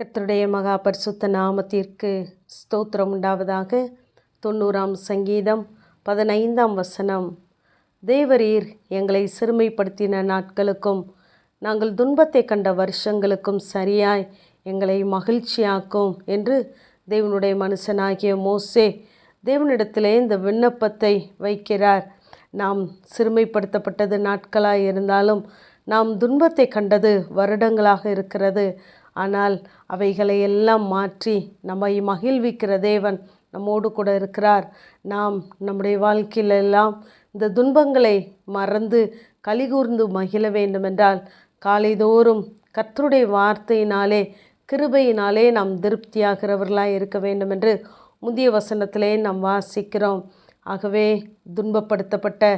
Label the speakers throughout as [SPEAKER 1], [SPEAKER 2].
[SPEAKER 1] கர்த்தருடைய மகா பரிசுத்த நாமத்திற்கு ஸ்தோத்திரம் உண்டாவதாக. 90ஆம் சங்கீதம் 15ஆம் வசனம். தேவரீர் எங்களை சிறுமைப்படுத்தின நாட்களுக்கும் நாங்கள் துன்பத்தை கண்ட வருஷங்களுக்கும் சரியாய் எங்களை மகிழ்ச்சியாக்கும் என்று தேவனுடைய மனுஷனாகிய மோசே தேவனிடத்திலே இந்த விண்ணப்பத்தை வைக்கிறார். நாம் சிறுமைப்படுத்தப்பட்டது நாட்களாக இருந்தாலும் நாம் துன்பத்தை கண்டது வருடங்களாக இருக்கிறது. ஆனால் அவைகளை எல்லாம் மாற்றி நம்மை மகிழ்விக்கிற தேவன் நம்மோடு கூட இருக்கிறார். நாம் நம்முடைய வாழ்க்கையிலெல்லாம் இந்த துன்பங்களை மறந்து கலிகூர்ந்து மகிழ வேண்டுமென்றால் காலைதோறும் கர்த்தருடைய வார்த்தையினாலே கிருபையினாலே நாம் திருப்தியாகிறவர்களாக இருக்க வேண்டும் என்று முந்திய வசனத்திலே நாம் வாசிக்கிறோம். ஆகவே துன்பப்படுத்தப்பட்ட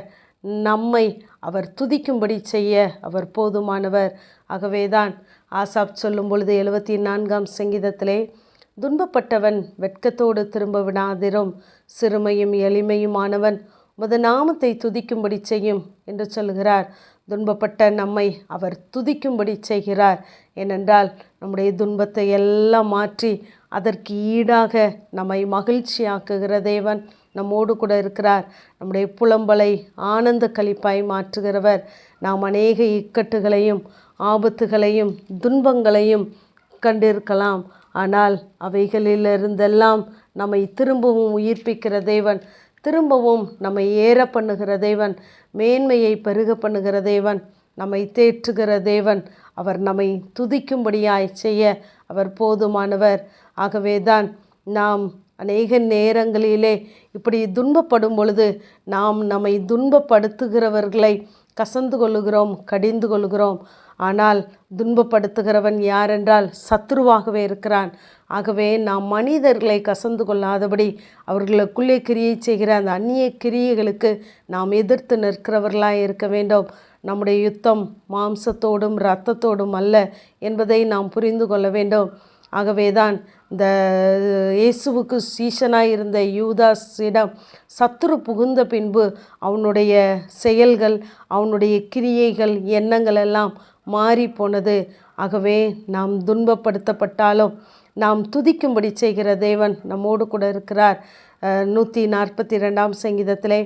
[SPEAKER 1] நம்மை அவர் துதிக்கும்படி செய்ய அவர் போதுமானவர். ஆகவேதான் ஆசாப் சொல்லும் பொழுது 74ஆம் சங்கீதத்திலே, துன்பப்பட்டவன் வெட்கத்தோடு திரும்ப விடாதிரும், சிறுமையும் எளிமையுமானவன் உமது நாமத்தை துதிக்கும்படி செய்யும் என்று சொல்கிறார். துன்பப்பட்ட நம்மை அவர் துதிக்கும்படி செய்கிறார். ஏனென்றால் நம்முடைய துன்பத்தை எல்லாம் மாற்றி அதற்கு ஈடாக நம்மை மகிழ்ச்சியாக்குகிற தேவன் நம்மோடு கூட இருக்கிறார். நம்முடைய புலம்பலை ஆனந்த களிப்பாய் மாற்றுகிறவர். நாம் அநேக இக்கட்டுகளையும் ஆபத்துகளையும் துன்பங்களையும் கண்டிருக்கலாம். ஆனால் அவைகளிலிருந்தெல்லாம் நம்மை திரும்பவும் உயிர்ப்பிக்கிற தேவன், திரும்பவும் நம்மை ஏற பண்ணுகிற தேவன், மேன்மையை பெருக பண்ணுகிற தேவன், நம்மை தேற்றுகிற தேவன். அவர் நம்மை துதிக்கும்படியாய் செய்ய அவர் போதுமானவர். ஆகவேதான் நாம் அநேக நேரங்களிலே இப்படி துன்பப்படும் பொழுது நாம் நம்மை துன்பப்படுத்துகிறவர்களை கசந்து கொள்ளுகிறோம், கடிந்து கொள்ளுகிறோம். ஆனால் துன்பப்படுத்துகிறவன் யாரென்றால் சத்துருவாகவே இருக்கிறான். ஆகவே நாம் மனிதர்களை கசந்து கொள்ளாதபடி அவர்களுக்குள்ளே கிரியை செய்கிற அந்த அந்நிய கிரியைகளுக்கு நாம் எதிர்த்து நிற்கிறவர்களாக இருக்க வேண்டும். நம்முடைய யுத்தம் மாம்சத்தோடும் இரத்தத்தோடும் அல்ல என்பதை நாம் புரிந்து கொள்ள வேண்டும். ஆகவேதான் இந்த இயேசுவுக்கு சீஷனாய் இருந்த யூதாஸிடம் சத்துரு புகுந்த பின்பு அவனுடைய செயல்கள், அவனுடைய கிரியைகள், எண்ணங்கள் எல்லாம் மாறி போனது. ஆகவே நாம் துன்பப்படுத்தப்பட்டாலும் நாம் துதிக்கும்படி செய்கிற தேவன் நம்மோடு கூட இருக்கிறார். 142ஆம் சங்கீதத்திலே,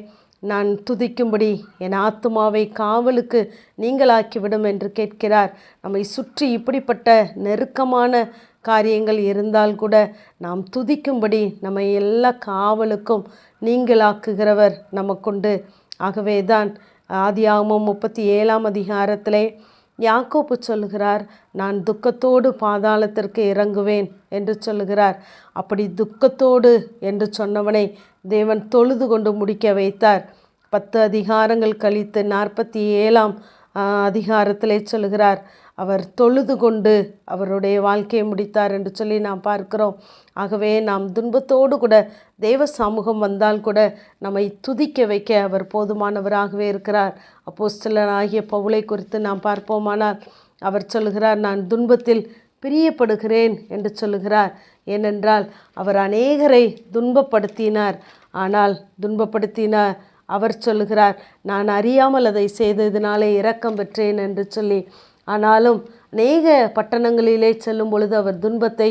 [SPEAKER 1] நான் துதிக்கும்படி என் ஆத்துமாவை காவலுக்கு நீங்களாக்கிவிடும் என்று கேட்கிறார். நம்மை சுற்றி இப்படிப்பட்ட நெருக்கமான காரியங்கள் இருந்தால் கூட நாம் துதிக்கும்படி நம்மை எல்லா காவலுக்கும் நீங்களாக்குகிறவர் நமக்குண்டு. ஆகவே தான் ஆதியாகமம் 37ஆம் அதிகாரத்திலே யாக்கோபு சொல்லுகிறார், நான் துக்கத்தோடு பாதாளத்திற்கு இறங்குவேன் என்று சொல்லுகிறார். அப்படி துக்கத்தோடு என்று சொன்னவனை தேவன் தொழுது கொண்டு முடிக்க வைத்தார். 10 அதிகாரங்கள் கழித்து 47ஆம் அதிகாரத்திலே சொல்லுகிறார், அவர் தொழுது கொண்டு அவருடைய வாழ்க்கையை முடித்தார் என்று சொல்லி நாம் பார்க்கிறோம். ஆகவே நாம் துன்பத்தோடு கூட தேவ சமூகம் வந்தால் கூட நம்மை துதிக்க வைக்க அவர் போதுமானவராகவே இருக்கிறார். அப்போஸ்தலனாகிய பவுலை குறித்து நாம் பார்ப்போமானால் அவர் சொல்லுகிறார், நான் துன்பத்தில் பிரியப்படுகிறேன் என்று சொல்லுகிறார். ஏனென்றால் அவர் அநேகரை துன்பப்படுத்தினார். ஆனால் துன்பப்படுத்தினார் அவர் சொல்லுகிறார், நான் அறியாமல் அதை செய்ததினாலே இரக்கம் பெற்றேன் என்று சொல்லி. ஆனாலும் அநேக பட்டணங்களிலே செல்லும் பொழுது அவர் துன்பத்தை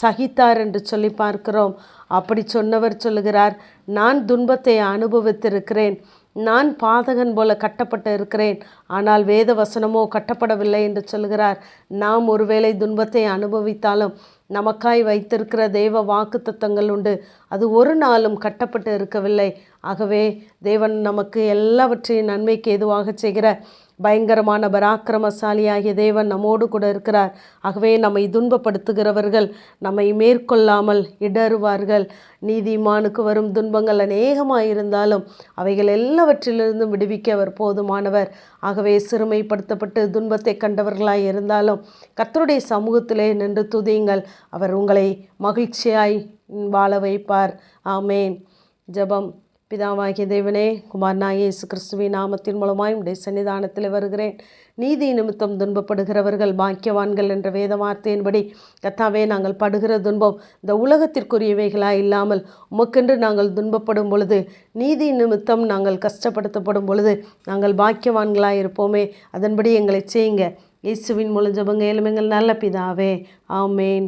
[SPEAKER 1] சகித்தார் என்று சொல்லி பார்க்கிறோம். அப்படி சொன்னவர் சொல்லுகிறார், நான் துன்பத்தை அனுபவித்திருக்கிறேன், நான் பாதகன் போல கட்டப்பட்டு இருக்கிறேன், ஆனால் வேத வசனமோ கட்டப்படவில்லை என்று சொல்கிறார். நாம் ஒருவேளை துன்பத்தை அனுபவித்தாலும் நமக்காய் வைத்திருக்கிற தெய்வ வாக்கு தத்தங்கள் உண்டு. அது ஒரு நாளும் கட்டப்பட்டு இருக்கவில்லை. ஆகவே தேவன் நமக்கு எல்லாவற்றையும் நன்மைக்கு ஏதுவாக செய்கிற பயங்கரமான பராக்கிரமசாலியாகிய தேவன் நம்மோடு கூட இருக்கிறார். ஆகவே நம்மை துன்பப்படுத்துகிறவர்கள் நம்மை மேற்கொள்ளாமல் இடறுவார்கள். நீதிமானுக்கு வரும் துன்பங்கள் அநேகமாயிருந்தாலும் அவைகள் எல்லாவற்றிலிருந்தும் விடுவிக்க அவர் போதுமானவர். ஆகவே சிறுமைப்படுத்தப்பட்டு துன்பத்தை கண்டவர்களாய் இருந்தாலும் கர்த்தருடைய சமூகத்திலே நின்று துதியுங்கள், அவர் உங்களை மகிழ்ச்சியாய் வாழ வைப்பார். ஆமேன். ஜெபம். பிதாவாகிய தேவனே, குமாரனாகிய இயேசு கிறிஸ்துவின் நாமத்தின் மூலமாய் உடைய சன்னிதானத்தில் வருகிறேன். நீதி நிமித்தம் துன்பப்படுகிறவர்கள் பாக்கியவான்கள் என்ற வேத வார்த்தையின்படி கர்த்தாவே, நாங்கள் படுகிற துன்பம் இந்த உலகத்திற்குரியவைகளாக இல்லாமல் உமக்கென்று நாங்கள் துன்பப்படும் பொழுது, நீதி நிமித்தம் நாங்கள் கஷ்டப்படுத்தப்படும் பொழுது நாங்கள் பாக்கியவான்களாக இருப்போமே. அதன்படி எங்களை செய்யுங்க. இயேசுவின் மூலம் ஜெபங்க, எங்கள் நல்ல பிதாவே. ஆமேன்.